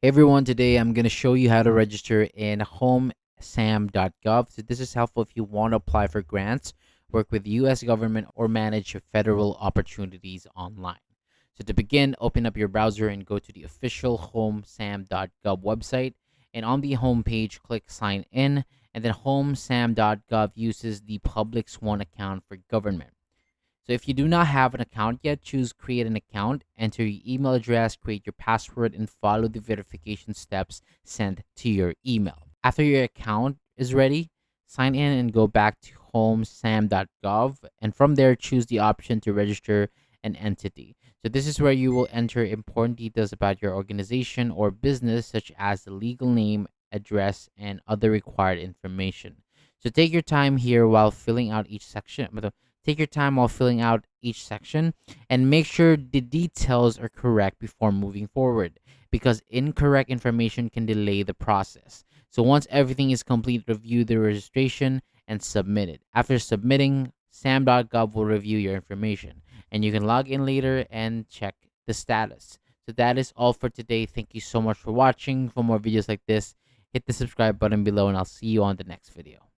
Hey everyone, today I'm going to show you how to register in Sam.Gov. So this is helpful if you want to apply for grants, work with US government, or manage your federal opportunities online. So to begin, open up your browser and go to the official home Sam.Gov website. And on the home page, click sign in, and then home Sam.Gov uses the public swan account for government. So if you do not have an account yet, choose create an account, enter your email address, create your password, and follow the verification steps sent to your email. After your account is ready, sign in and go back to homesam.gov, and from there choose the option to register an entity. So this is where you will enter important details about your organization or business, such as the legal name, address, and other required information. So take your time here while filling out each section. Take your time while filling out each section and make sure the details are correct before moving forward, because incorrect information can delay the process. So once everything is complete, review the registration and submit it. After submitting, sam.gov will review your information and you can log in later and check the status. So that is all for today. Thank you so much for watching. For more videos like this, hit the subscribe button below and I'll see you on the next video.